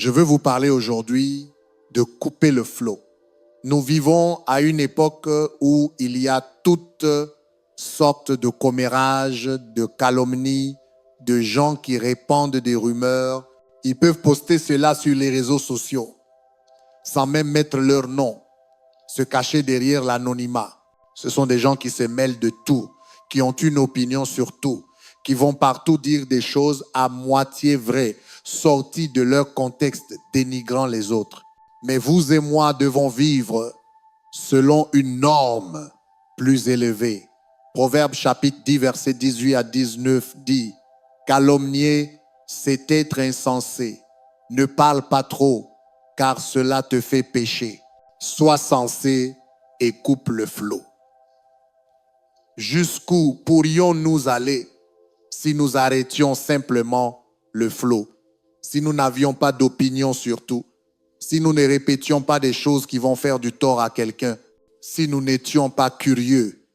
Je veux vous parler aujourd'hui de couper le flot. Nous vivons à une époque où il y a toutes sortes de commérages, de calomnies, de gens qui répandent des rumeurs. Ils peuvent poster cela sur les réseaux sociaux sans même mettre leur nom, se cacher derrière l'anonymat. Ce sont des gens qui se mêlent de tout, qui ont une opinion sur tout, qui vont partout dire des choses à moitié vraies, sorties de leur contexte, dénigrant les autres. Mais vous et moi devons vivre selon une norme plus élevée. Proverbe chapitre 10, versets 18 à 19 dit « Calomnier, c'est être insensé. Ne parle pas trop, car cela te fait pécher. Sois sensé et coupe le flot. » Jusqu'où pourrions-nous aller si nous arrêtions simplement le flot, si nous n'avions pas d'opinion sur tout, si nous ne répétions pas des choses qui vont faire du tort à quelqu'un, si nous n'étions pas curieux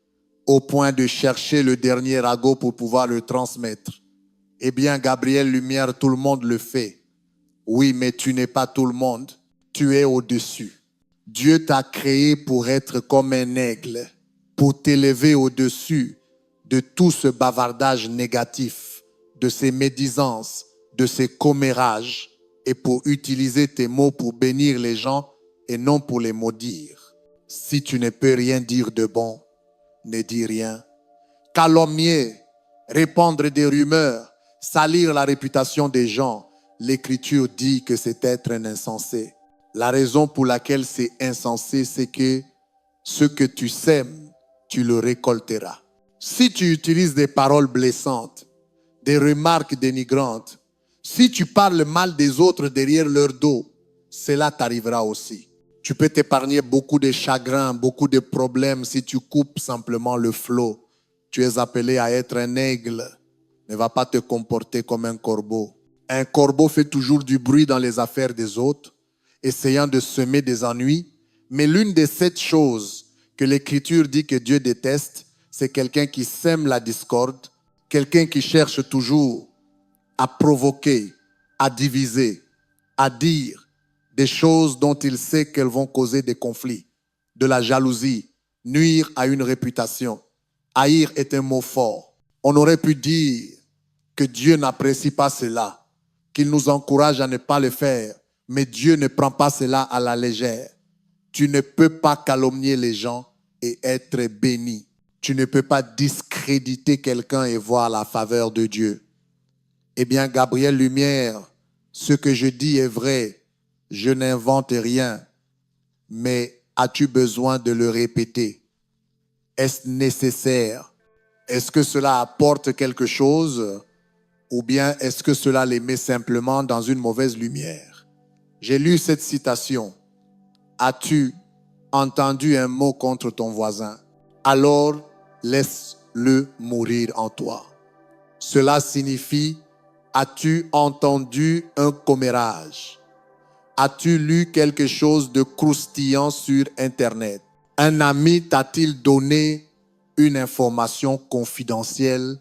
au point de chercher le dernier ragot pour pouvoir le transmettre? Eh bien, Gabriel Lumière, tout le monde le fait. Oui, mais tu n'es pas tout le monde. Tu es au-dessus. Dieu t'a créé pour être comme un aigle, pour t'élever au-dessus de tout ce bavardage négatif, de ces médisances, de ces commérages, et pour utiliser tes mots pour bénir les gens et non pour les maudire. Si tu ne peux rien dire de bon, ne dis rien. Calomnier, répandre des rumeurs, salir la réputation des gens, l'Écriture dit que c'est être un insensé. La raison pour laquelle c'est insensé, c'est que ce que tu sèmes, tu le récolteras. Si tu utilises des paroles blessantes, des remarques dénigrantes, si tu parles mal des autres derrière leur dos, cela t'arrivera aussi. Tu peux t'épargner beaucoup de chagrins, beaucoup de problèmes si tu coupes simplement le flot. Tu es appelé à être un aigle. Ne va pas te comporter comme un corbeau. Un corbeau fait toujours du bruit dans les affaires des autres, essayant de semer des ennuis. Mais l'une des 7 choses que l'Écriture dit que Dieu déteste, c'est quelqu'un qui sème la discorde, quelqu'un qui cherche toujours à provoquer, à diviser, à dire des choses dont il sait qu'elles vont causer des conflits, de la jalousie, nuire à une réputation. Haïr est un mot fort. On aurait pu dire que Dieu n'apprécie pas cela, qu'il nous encourage à ne pas le faire, mais Dieu ne prend pas cela à la légère. Tu ne peux pas calomnier les gens et être béni. Tu ne peux pas discréditer quelqu'un et voir la faveur de Dieu. Eh bien, Gabriel Lumière, ce que je dis est vrai. Je n'invente rien. Mais as-tu besoin de le répéter? Est-ce nécessaire? Est-ce que cela apporte quelque chose? Ou bien est-ce que cela les met simplement dans une mauvaise lumière? J'ai lu cette citation. As-tu entendu un mot contre ton voisin? Alors, laisse-le mourir en toi. Cela signifie, as-tu entendu un commérage? As-tu lu quelque chose de croustillant sur Internet? Un ami t'a-t-il donné une information confidentielle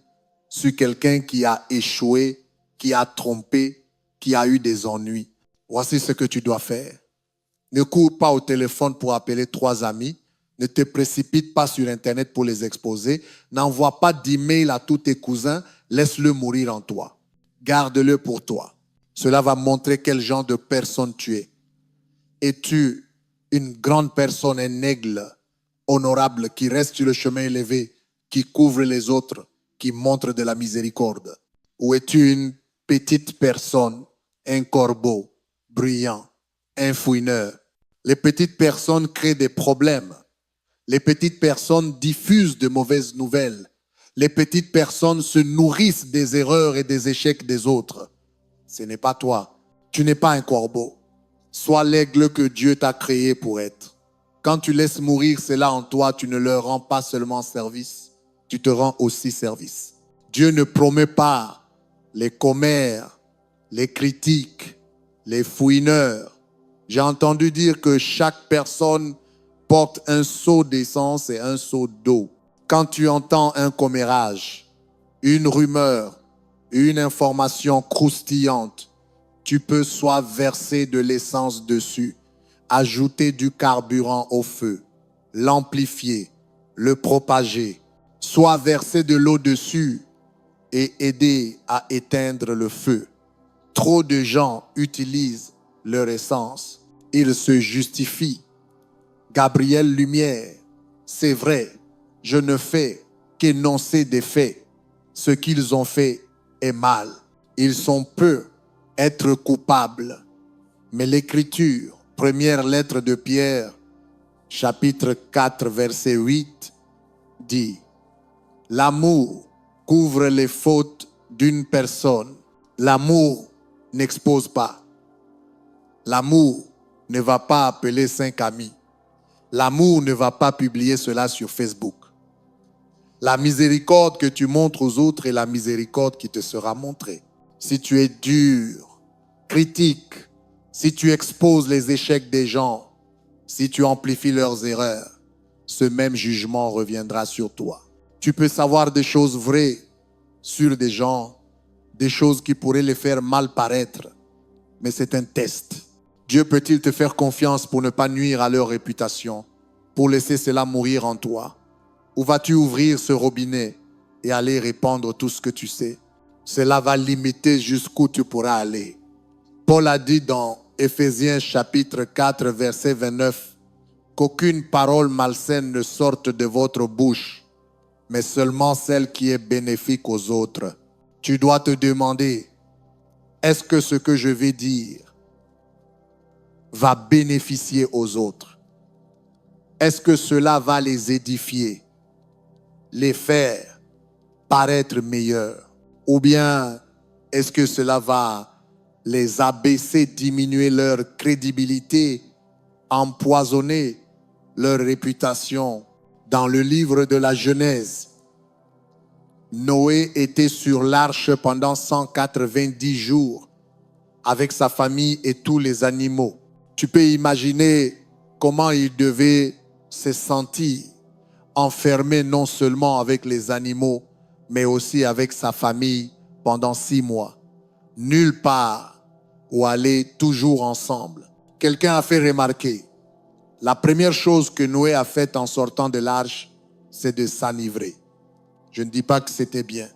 sur quelqu'un qui a échoué, qui a trompé, qui a eu des ennuis? Voici ce que tu dois faire. Ne cours pas au téléphone pour appeler 3 amis. Ne te précipite pas sur Internet pour les exposer. N'envoie pas d'email à tous tes cousins. Laisse-le mourir en toi. Garde-le pour toi. Cela va montrer quel genre de personne tu es. Es-tu une grande personne, un aigle honorable qui reste sur le chemin élevé, qui couvre les autres, qui montre de la miséricorde? Ou es-tu une petite personne, un corbeau, bruyant, un fouineur? Les petites personnes créent des problèmes. Les petites personnes diffusent de mauvaises nouvelles. Les petites personnes se nourrissent des erreurs et des échecs des autres. Ce n'est pas toi. Tu n'es pas un corbeau. Sois l'aigle que Dieu t'a créé pour être. Quand tu laisses mourir cela en toi, tu ne leur rends pas seulement service, tu te rends aussi service. Dieu ne promeut pas les commères, les critiques, les fouineurs. J'ai entendu dire que chaque personne porte un seau d'essence et un seau d'eau. Quand tu entends un commérage, une rumeur, une information croustillante, tu peux soit verser de l'essence dessus, ajouter du carburant au feu, l'amplifier, le propager, soit verser de l'eau dessus et aider à éteindre le feu. Trop de gens utilisent leur essence. Ils se justifient. Gabriel Lumière, c'est vrai, je ne fais qu'énoncer des faits. Ce qu'ils ont fait est mal. Ils sont peu être coupables. Mais l'Écriture, première lettre de Pierre, chapitre 4, verset 8, dit « L'amour couvre les fautes d'une personne. L'amour n'expose pas. L'amour ne va pas appeler 5 amis. L'amour ne va pas publier cela sur Facebook. La miséricorde que tu montres aux autres est la miséricorde qui te sera montrée. Si tu es dur, critique, si tu exposes les échecs des gens, si tu amplifies leurs erreurs, ce même jugement reviendra sur toi. Tu peux savoir des choses vraies sur des gens, des choses qui pourraient les faire mal paraître, mais c'est un test. Dieu peut-il te faire confiance pour ne pas nuire à leur réputation, pour laisser cela mourir en toi? Ou vas-tu ouvrir ce robinet et aller répandre tout ce que tu sais? Cela va limiter jusqu'où tu pourras aller. Paul a dit dans Éphésiens chapitre 4, verset 29, qu'aucune parole malsaine ne sorte de votre bouche, mais seulement celle qui est bénéfique aux autres. Tu dois te demander, est-ce que ce que je vais dire va bénéficier aux autres? Est-ce que cela va les édifier, les faire paraître meilleurs? Ou bien est-ce que cela va les abaisser, diminuer leur crédibilité, empoisonner leur réputation? Dans le livre de la Genèse, Noé était sur l'arche pendant 190 jours avec sa famille et tous les animaux. Tu peux imaginer comment il devait se sentir enfermé non seulement avec les animaux, mais aussi avec sa famille pendant 6 mois. Nulle part où aller, toujours ensemble. Quelqu'un a fait remarquer, la première chose que Noé a faite en sortant de l'arche, c'est de s'enivrer. Je ne dis pas que c'était bien,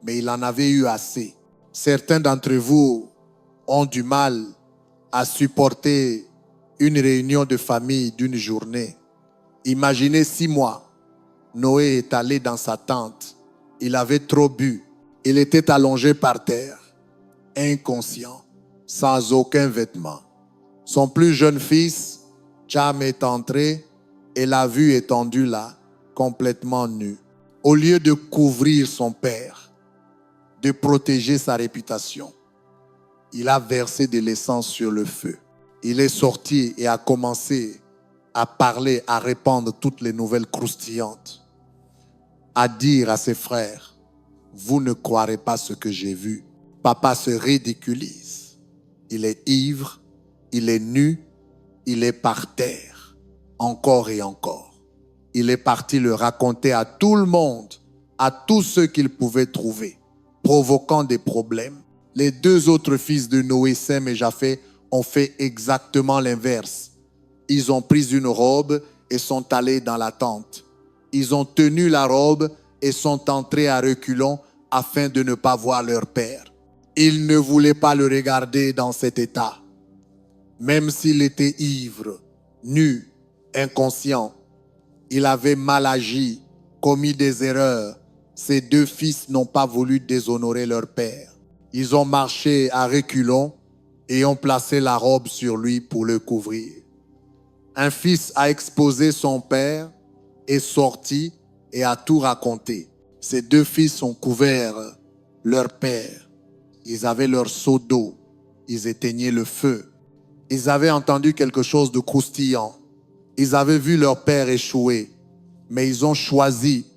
mais il en avait eu assez. Certains d'entre vous ont du mal à supporter une réunion de famille d'une journée. Imaginez 6 mois. Noé est allé dans sa tente. Il avait trop bu. Il était allongé par terre, inconscient, sans aucun vêtement. Son plus jeune fils, Cham, est entré et l'a vu étendu là, complètement nu. Au lieu de couvrir son père, de protéger sa réputation, il a versé de l'essence sur le feu. Il est sorti et a commencé à parler, à répandre toutes les nouvelles croustillantes, à dire à ses frères, vous ne croirez pas ce que j'ai vu. Papa se ridiculise. Il est ivre, il est nu, il est par terre, encore et encore. Il est parti le raconter à tout le monde, à tous ceux qu'il pouvait trouver, provoquant des problèmes. Les 2 autres fils de Noé, Sem et Japheth, ont fait exactement l'inverse. Ils ont pris une robe et sont allés dans la tente. Ils ont tenu la robe et sont entrés à reculons afin de ne pas voir leur père. Ils ne voulaient pas le regarder dans cet état. Même s'il était ivre, nu, inconscient, il avait mal agi, commis des erreurs. Ces 2 fils n'ont pas voulu déshonorer leur père. Ils ont marché à reculons et ont placé la robe sur lui pour le couvrir. Un fils a exposé son père, est sorti et a tout raconté. Ces 2 fils ont couvert leur père. Ils avaient leur seau d'eau. Ils éteignaient le feu. Ils avaient entendu quelque chose de croustillant. Ils avaient vu leur père échouer, mais ils ont choisi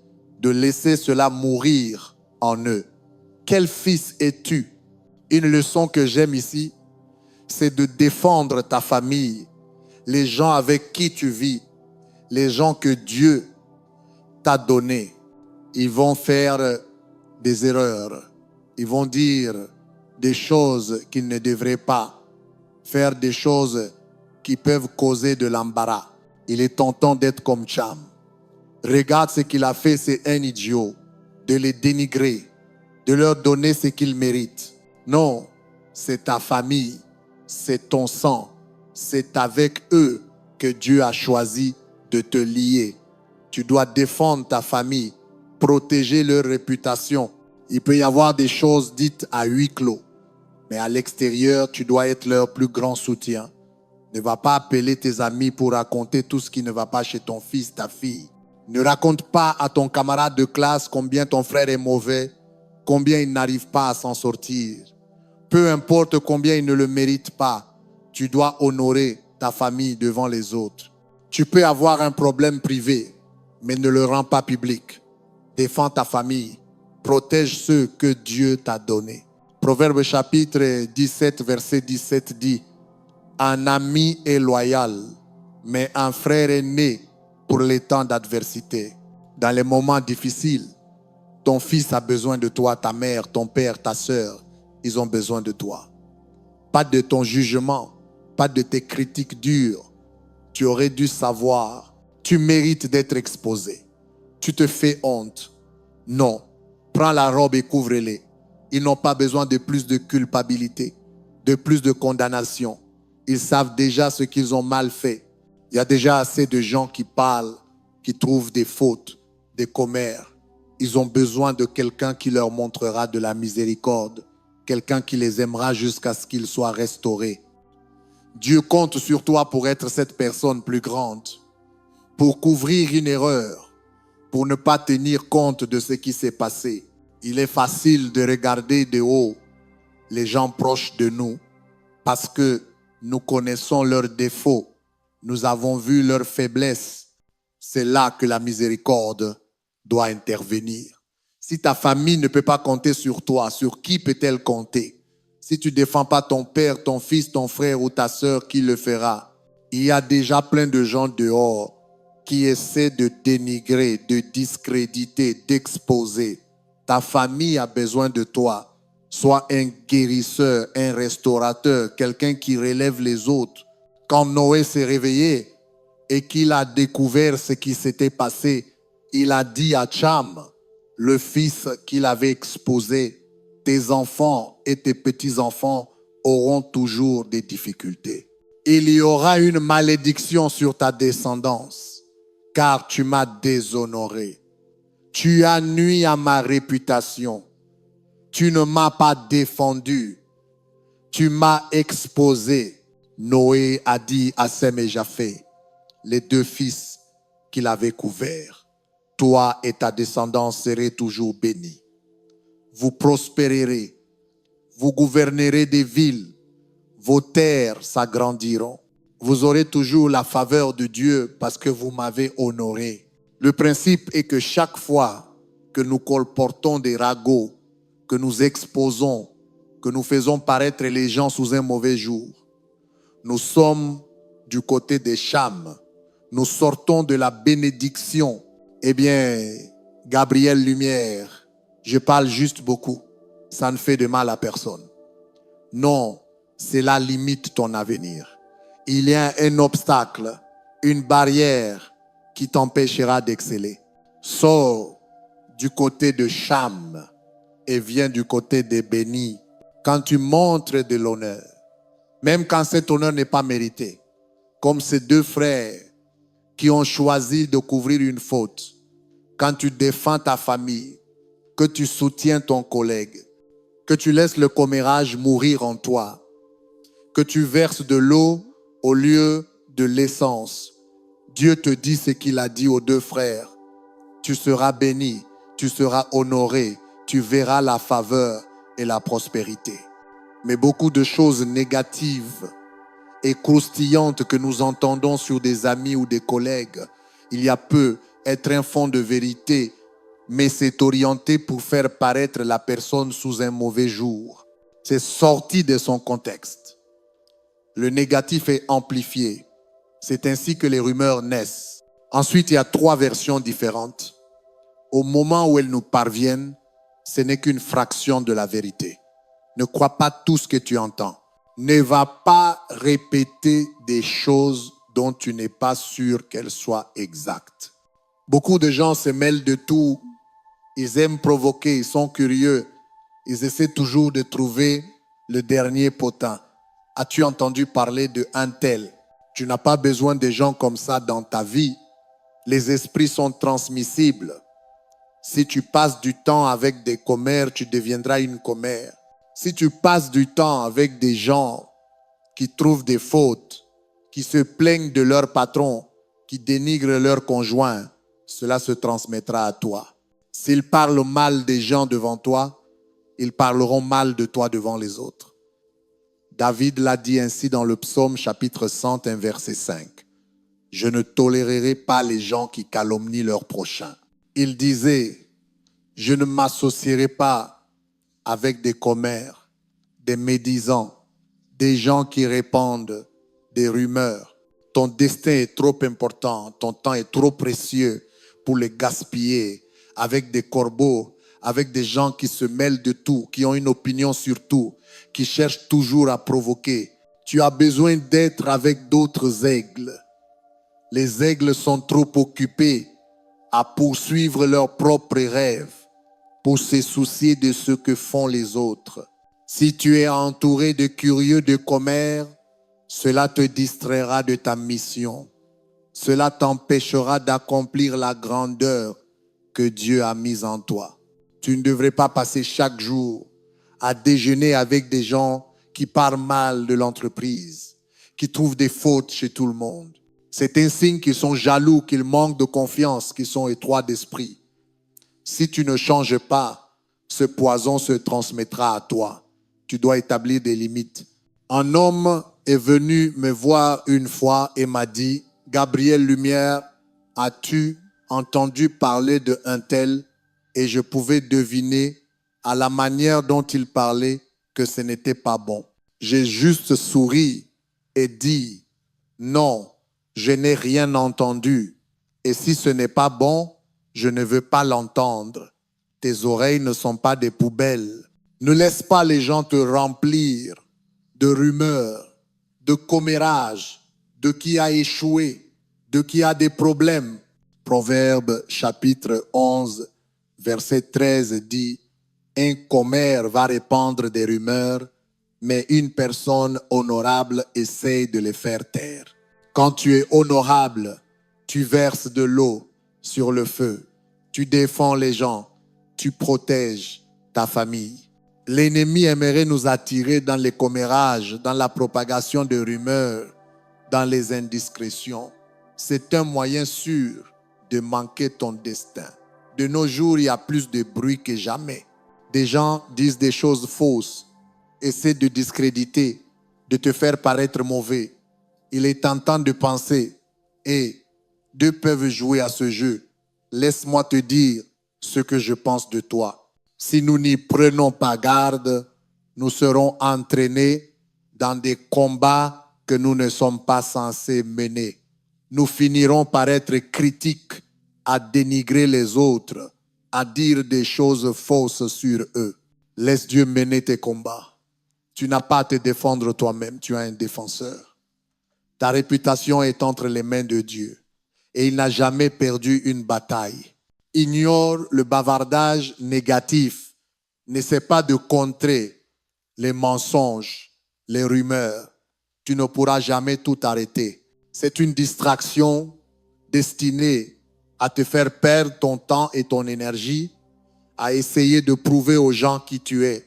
de laisser cela mourir en eux. Quel fils es-tu? Une leçon que j'aime ici, c'est de défendre ta famille, les gens avec qui tu vis, les gens que Dieu t'a donnés. Ils vont faire des erreurs, ils vont dire des choses qu'il ne devrait pas, faire des choses qui peuvent causer de l'embarras. Il est tentant d'être comme Cham. Regarde ce qu'il a fait, c'est un idiot, de les dénigrer, de leur donner ce qu'ils méritent. Non, c'est ta famille, c'est ton sang, c'est avec eux que Dieu a choisi de te lier. Tu dois défendre ta famille, protéger leur réputation. Il peut y avoir des choses dites à huis clos, mais à l'extérieur, tu dois être leur plus grand soutien. Ne va pas appeler tes amis pour raconter tout ce qui ne va pas chez ton fils, ta fille. Ne raconte pas à ton camarade de classe combien ton frère est mauvais, combien il n'arrive pas à s'en sortir. Peu importe combien il ne le mérite pas, tu dois honorer ta famille devant les autres. Tu peux avoir un problème privé, mais ne le rends pas public. Défends ta famille. Protège ceux que Dieu t'a donnés. Proverbe chapitre 17, verset 17 dit: un ami est loyal, mais un frère est né pour les temps d'adversité. Dans les moments difficiles, ton fils a besoin de toi, ta mère, ton père, ta sœur, ils ont besoin de toi. Pas de ton jugement, pas de tes critiques dures. Tu aurais dû savoir, tu mérites d'être exposé. Tu te fais honte. Non, prends la robe et couvre-les. Ils n'ont pas besoin de plus de culpabilité, de plus de condamnation. Ils savent déjà ce qu'ils ont mal fait. Il y a déjà assez de gens qui parlent, qui trouvent des fautes, des commères. Ils ont besoin de quelqu'un qui leur montrera de la miséricorde, quelqu'un qui les aimera jusqu'à ce qu'ils soient restaurés. Dieu compte sur toi pour être cette personne plus grande, pour couvrir une erreur, pour ne pas tenir compte de ce qui s'est passé. Il est facile de regarder de haut les gens proches de nous parce que nous connaissons leurs défauts, nous avons vu leurs faiblesses. C'est là que la miséricorde doit intervenir. Si ta famille ne peut pas compter sur toi, sur qui peut-elle compter? Si tu ne défends pas ton père, ton fils, ton frère ou ta sœur, qui le fera? Il y a déjà plein de gens dehors qui essaient de dénigrer, de discréditer, d'exposer. Ta famille a besoin de toi. Sois un guérisseur, un restaurateur, quelqu'un qui relève les autres. Quand Noé s'est réveillé et qu'il a découvert ce qui s'était passé, il a dit à Cham, le fils qu'il avait exposé: tes enfants et tes petits-enfants auront toujours des difficultés. Il y aura une malédiction sur ta descendance, car tu m'as déshonoré. Tu as nui à ma réputation. Tu ne m'as pas défendu. Tu m'as exposé. Noé a dit à Sem et Japheth, les deux fils qu'il avait couverts: toi et ta descendance serez toujours bénis. Vous prospérerez. Vous gouvernerez des villes. Vos terres s'agrandiront. Vous aurez toujours la faveur de Dieu parce que vous m'avez honoré. Le principe est que chaque fois que nous colportons des ragots, que nous exposons, que nous faisons paraître les gens sous un mauvais jour, nous sommes du côté des Cham. Nous sortons de la bénédiction. Eh bien, Gabriel Lumière, je parle juste beaucoup. Ça ne fait de mal à personne. Non, cela limite ton avenir. Il y a un obstacle, une barrière qui t'empêchera d'exceller. Sors du côté de Cham et viens du côté des bénis. Quand tu montres de l'honneur, même quand cet honneur n'est pas mérité, comme ces deux frères qui ont choisi de couvrir une faute, quand tu défends ta famille, que tu soutiens ton collègue, que tu laisses le commérage mourir en toi, que tu verses de l'eau au lieu de l'essence, Dieu te dit ce qu'il a dit aux deux frères: tu seras béni, tu seras honoré, tu verras la faveur et la prospérité. Mais beaucoup de choses négatives et croustillantes que nous entendons sur des amis ou des collègues, il y a peu être un fond de vérité, mais c'est orienté pour faire paraître la personne sous un mauvais jour. C'est sorti de son contexte. Le négatif est amplifié. C'est ainsi que les rumeurs naissent. Ensuite, il y a 3 versions différentes. Au moment où elles nous parviennent, ce n'est qu'une fraction de la vérité. Ne crois pas tout ce que tu entends. Ne va pas répéter des choses dont tu n'es pas sûr qu'elles soient exactes. Beaucoup de gens se mêlent de tout. Ils aiment provoquer, ils sont curieux. Ils essaient toujours de trouver le dernier potin. As-tu entendu parler de un tel? Tu n'as pas besoin de gens comme ça dans ta vie. Les esprits sont transmissibles. Si tu passes du temps avec des commères, tu deviendras une commère. Si tu passes du temps avec des gens qui trouvent des fautes, qui se plaignent de leur patron, qui dénigrent leur conjoint, cela se transmettra à toi. S'ils parlent mal des gens devant toi, ils parleront mal de toi devant les autres. David l'a dit ainsi dans le psaume chapitre 101, verset 5. Je ne tolérerai pas les gens qui calomnient leur prochain. Il disait, je ne m'associerai pas avec des commères, des médisants, des gens qui répandent des rumeurs. Ton destin est trop important, ton temps est trop précieux pour le gaspiller avec des corbeaux, avec des gens qui se mêlent de tout, qui ont une opinion sur tout, qui cherchent toujours à provoquer. Tu as besoin d'être avec d'autres aigles. Les aigles sont trop occupés à poursuivre leurs propres rêves pour se soucier de ce que font les autres. Si tu es entouré de curieux de commères, cela te distraira de ta mission. Cela t'empêchera d'accomplir la grandeur que Dieu a mise en toi. Tu ne devrais pas passer chaque jour à déjeuner avec des gens qui parlent mal de l'entreprise, qui trouvent des fautes chez tout le monde. C'est un signe qu'ils sont jaloux, qu'ils manquent de confiance, qu'ils sont étroits d'esprit. Si tu ne changes pas, ce poison se transmettra à toi. Tu dois établir des limites. Un homme est venu me voir une fois et m'a dit, Gabriel Lumière, as-tu entendu parler de un tel? Et je pouvais deviner à la manière dont il parlait que ce n'était pas bon. J'ai juste souri et dit, non, je n'ai rien entendu. Et si ce n'est pas bon, je ne veux pas l'entendre. Tes oreilles ne sont pas des poubelles. Ne laisse pas les gens te remplir de rumeurs, de commérages, de qui a échoué, de qui a des problèmes. Proverbe chapitre 11, verset 13 dit, un commère va répandre des rumeurs, mais une personne honorable essaie de les faire taire. Quand tu es honorable, tu verses de l'eau sur le feu. Tu défends les gens. Tu protèges ta famille. L'ennemi aimerait nous attirer dans les commérages, dans la propagation de rumeurs, dans les indiscrétions. C'est un moyen sûr de manquer ton destin. De nos jours, il y a plus de bruit que jamais. Des gens disent des choses fausses, essaient de discréditer, de te faire paraître mauvais. Il est tentant de penser, et deux peuvent jouer à ce jeu. Laisse-moi te dire ce que je pense de toi. Si nous n'y prenons pas garde, nous serons entraînés dans des combats que nous ne sommes pas censés mener. Nous finirons par être critiques, à dénigrer les autres, à dire des choses fausses sur eux. Laisse Dieu mener tes combats. Tu n'as pas à te défendre toi-même, tu as un défenseur. Ta réputation est entre les mains de Dieu et il n'a jamais perdu une bataille. Ignore le bavardage négatif. N'essaie pas de contrer les mensonges, les rumeurs. Tu ne pourras jamais tout arrêter. C'est une distraction destinée à te faire perdre ton temps et ton énergie, à essayer de prouver aux gens qui tu es,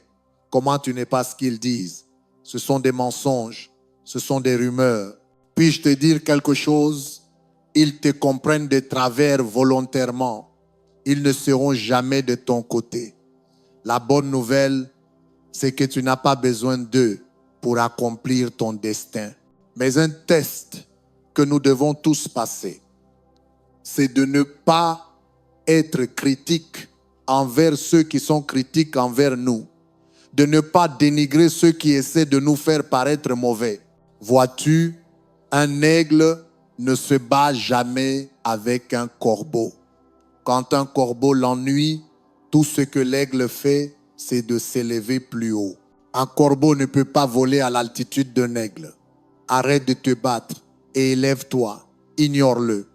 comment tu n'es pas ce qu'ils disent. Ce sont des mensonges, ce sont des rumeurs. Puis-je te dire quelque chose? Ils te comprennent de travers volontairement. Ils ne seront jamais de ton côté. La bonne nouvelle, c'est que tu n'as pas besoin d'eux pour accomplir ton destin. Mais un test que nous devons tous passer, c'est de ne pas être critique envers ceux qui sont critiques envers nous. De ne pas dénigrer ceux qui essaient de nous faire paraître mauvais. Vois-tu, un aigle ne se bat jamais avec un corbeau. Quand un corbeau l'ennuie, tout ce que l'aigle fait, c'est de s'élever plus haut. Un corbeau ne peut pas voler à l'altitude d'un aigle. Arrête de te battre et élève-toi. Ignore-le.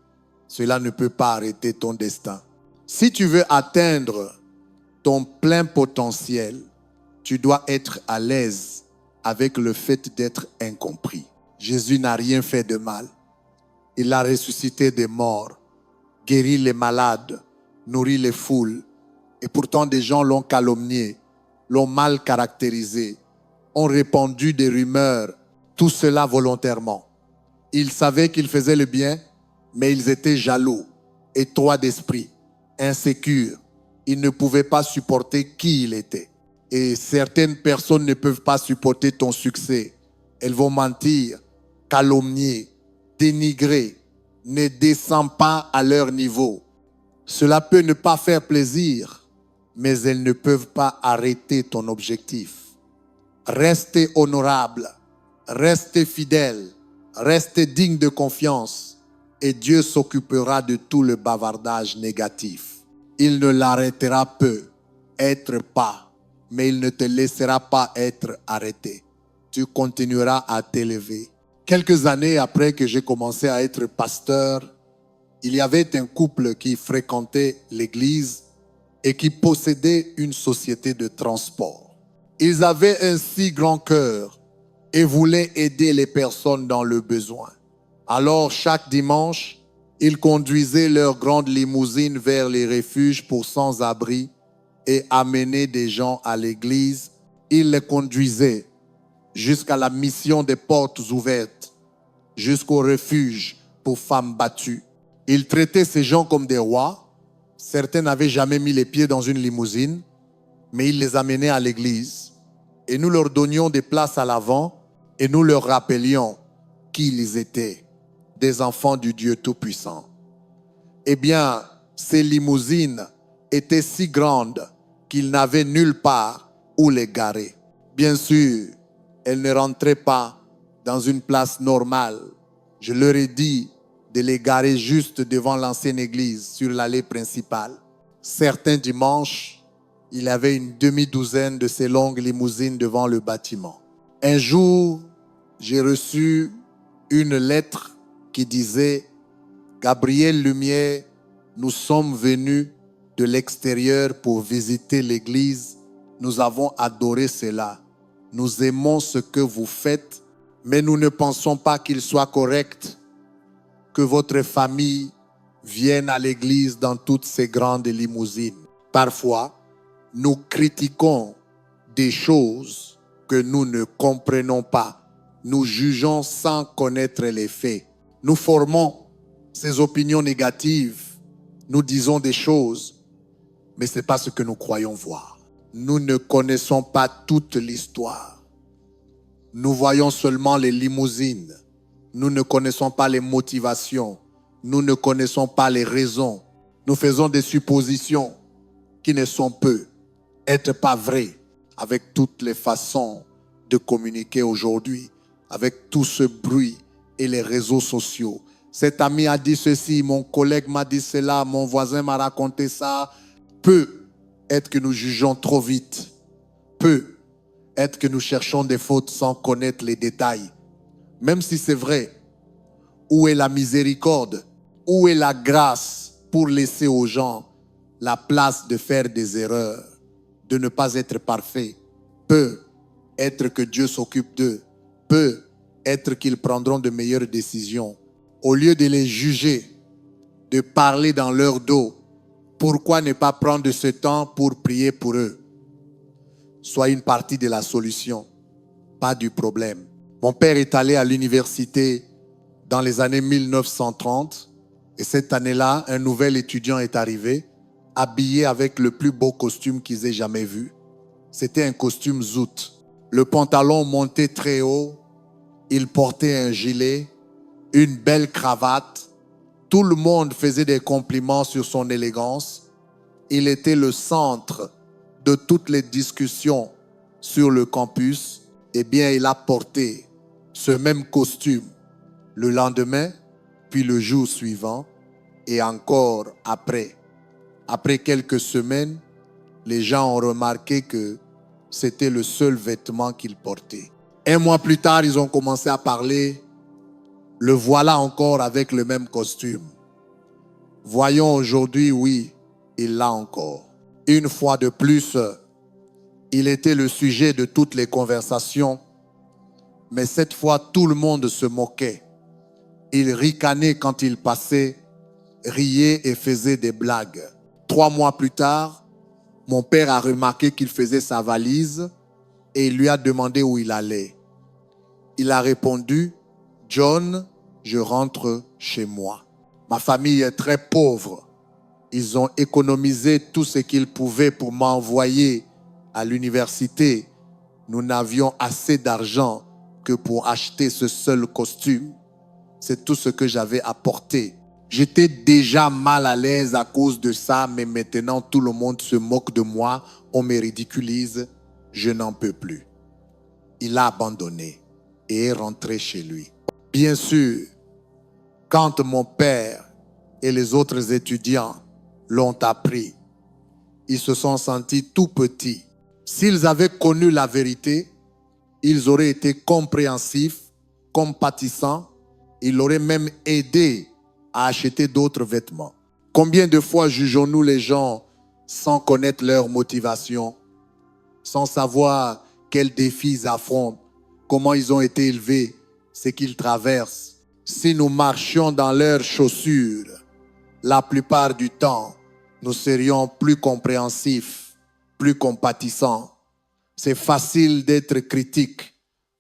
Cela ne peut pas arrêter ton destin. Si tu veux atteindre ton plein potentiel, tu dois être à l'aise avec le fait d'être incompris. Jésus n'a rien fait de mal. Il a ressuscité des morts, guéri les malades, nourri les foules. Et pourtant, des gens l'ont calomnié, l'ont mal caractérisé, ont répandu des rumeurs, tout cela volontairement. Ils savaient qu'ils faisaient le bien, mais ils étaient jaloux, étroits d'esprit, insécures. Ils ne pouvaient pas supporter qui il était. Et certaines personnes ne peuvent pas supporter ton succès. Elles vont mentir, calomnier, dénigrer. Ne descends pas à leur niveau. Cela peut ne pas faire plaisir, mais elles ne peuvent pas arrêter ton objectif. Restez honorable, restez fidèle, restez digne de confiance et Dieu s'occupera de tout le bavardage négatif. Il ne l'arrêtera peu, être pas, mais il ne te laissera pas être arrêté. Tu continueras à t'élever. Quelques années après que j'ai commencé à être pasteur, il y avait un couple qui fréquentait l'église et qui possédait une société de transport. Ils avaient un si grand cœur et voulaient aider les personnes dans le besoin. Alors, chaque dimanche, ils conduisaient leur grande limousine vers les refuges pour sans-abri et amenaient des gens à l'église. Ils les conduisaient jusqu'à la mission des portes ouvertes, jusqu'au refuge pour femmes battues. Ils traitaient ces gens comme des rois. Certains n'avaient jamais mis les pieds dans une limousine, mais ils les amenaient à l'église. Et nous leur donnions des places à l'avant et nous leur rappelions qui ils étaient, des enfants du Dieu Tout-Puissant. Eh bien, ces limousines étaient si grandes qu'ils n'avaient nulle part où les garer. Bien sûr, elles ne rentraient pas dans une place normale. Je leur ai dit de les garer juste devant l'ancienne église sur l'allée principale. Certains dimanches, il y avait une demi-douzaine de ces longues limousines devant le bâtiment. Un jour, j'ai reçu une lettre qui disait « Gabriel Lumière, nous sommes venus de l'extérieur pour visiter l'église. Nous avons adoré cela. Nous aimons ce que vous faites, mais nous ne pensons pas qu'il soit correct que votre famille vienne à l'église dans toutes ces grandes limousines. Parfois, nous critiquons des choses que nous ne comprenons pas. Nous jugeons sans connaître les faits. Nous formons ces opinions négatives. Nous disons des choses, mais ce n'est pas ce que nous croyons voir. Nous ne connaissons pas toute l'histoire. Nous voyons seulement les limousines. Nous ne connaissons pas les motivations. Nous ne connaissons pas les raisons. Nous faisons des suppositions qui ne sont peut-être pas vraies avec toutes les façons de communiquer aujourd'hui, avec tout ce bruit et les réseaux sociaux. Cet ami a dit ceci, mon collègue m'a dit cela, mon voisin m'a raconté ça. Peut-être que nous jugeons trop vite. Peut-être que nous cherchons des fautes sans connaître les détails. Même si c'est vrai, où est la miséricorde? Où est la grâce pour laisser aux gens la place de faire des erreurs, de ne pas être parfait? Peut-être que Dieu s'occupe d'eux. Peut-être qu'ils prendront de meilleures décisions. Au lieu de les juger, de parler dans leur dos, pourquoi ne pas prendre ce temps pour prier pour eux? Sois une partie de la solution, pas du problème. Mon père est allé à l'université dans les années 1930 et cette année-là, un nouvel étudiant est arrivé, habillé avec le plus beau costume qu'ils aient jamais vu. C'était un costume zoot. Le pantalon montait très haut, il portait un gilet, une belle cravate. Tout le monde faisait des compliments sur son élégance. Il était le centre de toutes les discussions sur le campus. Eh bien, il a porté ce même costume le lendemain, puis le jour suivant et encore après. Après quelques semaines, les gens ont remarqué que c'était le seul vêtement qu'il portait. Un mois plus tard, ils ont commencé à parler. Le voilà encore avec le même costume. Voyons aujourd'hui, oui, il l'a encore. Une fois de plus, il était le sujet de toutes les conversations, mais cette fois, tout le monde se moquait. Il ricanait quand il passait, riait et faisait des blagues. 3 mois plus tard, mon père a remarqué qu'il faisait sa valise et il lui a demandé où il allait. Il a répondu, « John, je rentre chez moi. » Ma famille est très pauvre. Ils ont économisé tout ce qu'ils pouvaient pour m'envoyer à l'université. Nous n'avions assez d'argent que pour acheter ce seul costume. C'est tout ce que j'avais à porter. J'étais déjà mal à l'aise à cause de ça, mais maintenant tout le monde se moque de moi, on me ridiculise, je n'en peux plus. Il a abandonné et est rentré chez lui. Bien sûr, quand mon père et les autres étudiants l'ont appris, ils se sont sentis tout petits. S'ils avaient connu la vérité, ils auraient été compréhensifs, compatissants, ils auraient même aidé à acheter d'autres vêtements. Combien de fois jugeons-nous les gens sans connaître leur motivation, sans savoir quels défis ils affrontent, comment ils ont été élevés, ce qu'ils traversent. Si nous marchions dans leurs chaussures, la plupart du temps, nous serions plus compréhensifs, plus compatissants. C'est facile d'être critique,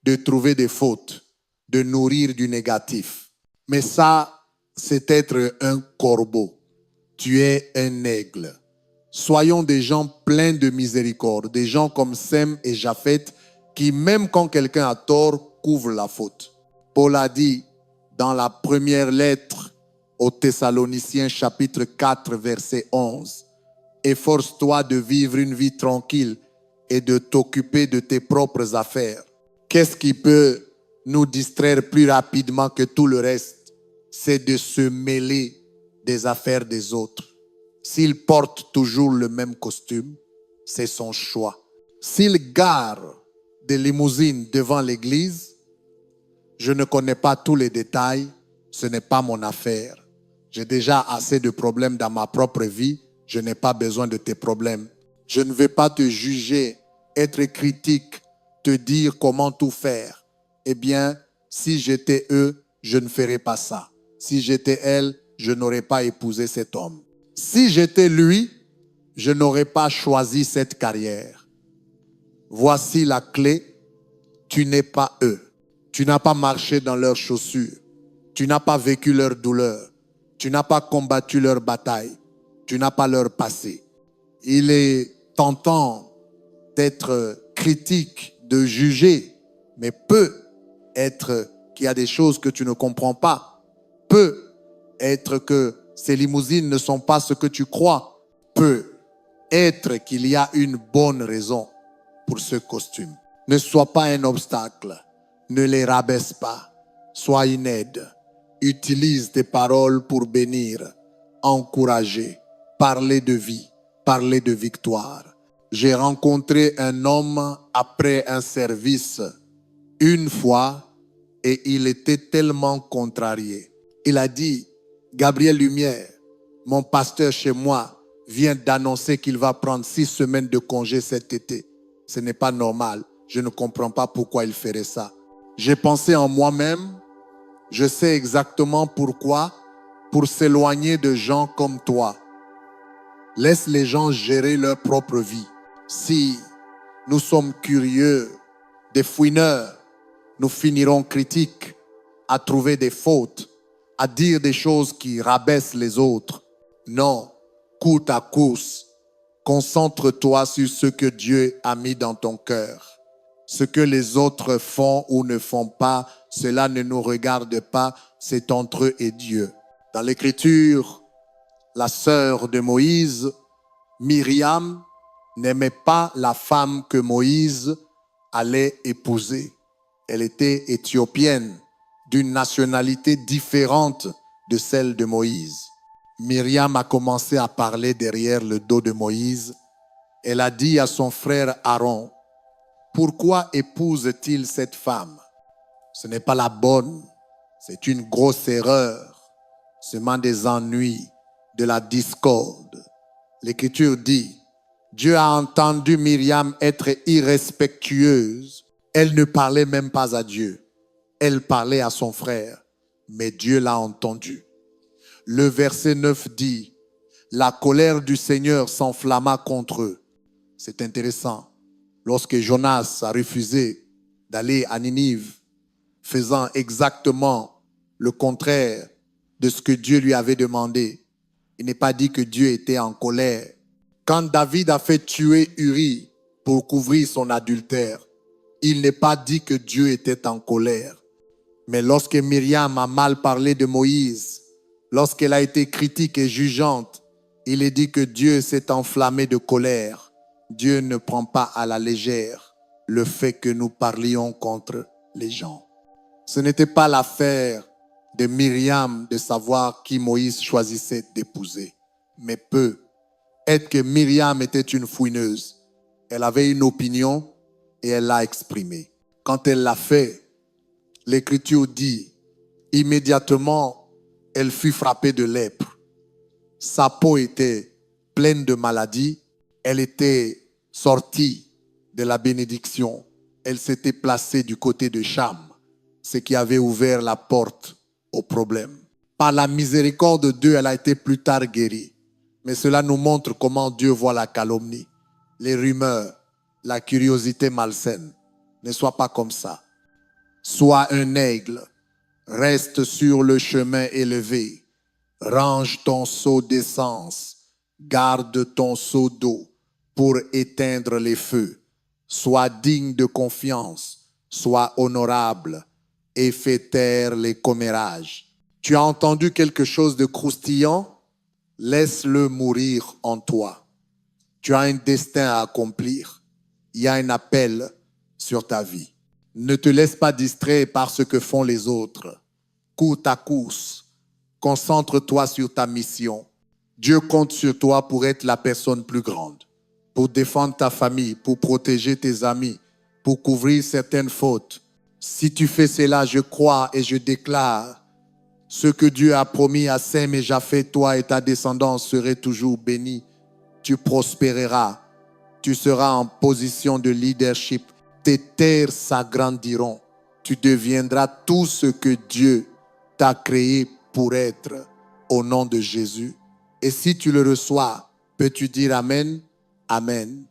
de trouver des fautes, de nourrir du négatif. Mais ça, c'est être un corbeau. Tu es un aigle. Soyons des gens pleins de miséricorde, des gens comme Sem et Japheth qui, même quand quelqu'un a tort, couvrent la faute. Paul a dit dans la première lettre aux Thessaloniciens chapitre 4 verset 11, « Efforce-toi de vivre une vie tranquille et de t'occuper de tes propres affaires. » Qu'est-ce qui peut nous distraire plus rapidement que tout le reste? C'est de se mêler des affaires des autres. S'il porte toujours le même costume, c'est son choix. S'il gare des limousines devant l'église, je ne connais pas tous les détails, ce n'est pas mon affaire. J'ai déjà assez de problèmes dans ma propre vie, je n'ai pas besoin de tes problèmes. Je ne vais pas te juger, être critique, te dire comment tout faire. Eh bien, si j'étais eux, je ne ferais pas ça. Si j'étais elle, je n'aurais pas épousé cet homme. Si j'étais lui, je n'aurais pas choisi cette carrière. Voici la clé, tu n'es pas eux. Tu n'as pas marché dans leurs chaussures. Tu n'as pas vécu leur douleur. Tu n'as pas combattu leur bataille. Tu n'as pas leur passé. Il est tentant d'être critique, de juger, mais peut être qu'il y a des choses que tu ne comprends pas. Peut être que ces limousines ne sont pas ce que tu crois. Peut être qu'il y a une bonne raison pour ce costume. Ne sois pas un obstacle. Ne les rabaisse pas. Sois une aide. Utilise tes paroles pour bénir, encourager, parler de vie, parler de victoire. J'ai rencontré un homme après un service une fois et il était tellement contrarié. Il a dit, Gabriel Lumière, mon pasteur chez moi vient d'annoncer qu'il va prendre 6 semaines de congé cet été. Ce n'est pas normal. Je ne comprends pas pourquoi il ferait ça. J'ai pensé en moi-même, je sais exactement pourquoi, pour s'éloigner de gens comme toi. Laisse les gens gérer leur propre vie. Si nous sommes curieux, des fouineurs, nous finirons critiques, à trouver des fautes, à dire des choses qui rabaissent les autres. Non, coûte à course, concentre-toi sur ce que Dieu a mis dans ton cœur. Ce que les autres font ou ne font pas, cela ne nous regarde pas, c'est entre eux et Dieu. Dans l'Écriture, la sœur de Moïse, Myriam, n'aimait pas la femme que Moïse allait épouser. Elle était éthiopienne, d'une nationalité différente de celle de Moïse. Myriam a commencé à parler derrière le dos de Moïse. Elle a dit à son frère Aaron, pourquoi épouse-t-il cette femme? Ce n'est pas la bonne, c'est une grosse erreur, seulement des ennuis, de la discorde. L'Écriture dit, Dieu a entendu Myriam être irrespectueuse. Elle ne parlait même pas à Dieu. Elle parlait à son frère, mais Dieu l'a entendu. Le verset 9 dit, la colère du Seigneur s'enflamma contre eux. C'est intéressant. Lorsque Jonas a refusé d'aller à Ninive, faisant exactement le contraire de ce que Dieu lui avait demandé, il n'est pas dit que Dieu était en colère. Quand David a fait tuer Uri pour couvrir son adultère, il n'est pas dit que Dieu était en colère. Mais lorsque Myriam a mal parlé de Moïse, lorsqu'elle a été critique et jugeante, il est dit que Dieu s'est enflammé de colère. Dieu ne prend pas à la légère le fait que nous parlions contre les gens. Ce n'était pas l'affaire de Myriam de savoir qui Moïse choisissait d'épouser, mais peut-être que Myriam était une fouineuse. Elle avait une opinion et elle l'a exprimée. Quand elle l'a fait, l'Écriture dit, immédiatement, elle fut frappée de lèpre. Sa peau était pleine de maladies. Elle était sortie de la bénédiction. Elle s'était placée du côté de Cham, ce qui avait ouvert la porte au problème. Par la miséricorde de Dieu, elle a été plus tard guérie. Mais cela nous montre comment Dieu voit la calomnie, les rumeurs, la curiosité malsaine. Ne sois pas comme ça. Sois un aigle. Reste sur le chemin élevé. Range ton seau d'essence. Garde ton seau d'eau pour éteindre les feux. Sois digne de confiance. Sois honorable et fais taire les commérages. Tu as entendu quelque chose de croustillant? Laisse-le mourir en toi. Tu as un destin à accomplir. Il y a un appel sur ta vie. Ne te laisse pas distraire par ce que font les autres. Cours ta course. Concentre-toi sur ta mission. Dieu compte sur toi pour être la personne plus grande, pour défendre ta famille, pour protéger tes amis, pour couvrir certaines fautes. Si tu fais cela, je crois et je déclare, ce que Dieu a promis à Sem et Japheth, toi et ta descendance serez toujours bénis. Tu prospéreras. Tu seras en position de leadership. Tes terres s'agrandiront. Tu deviendras tout ce que Dieu t'a créé pour être au nom de Jésus. Et si tu le reçois, peux-tu dire Amen? Amen.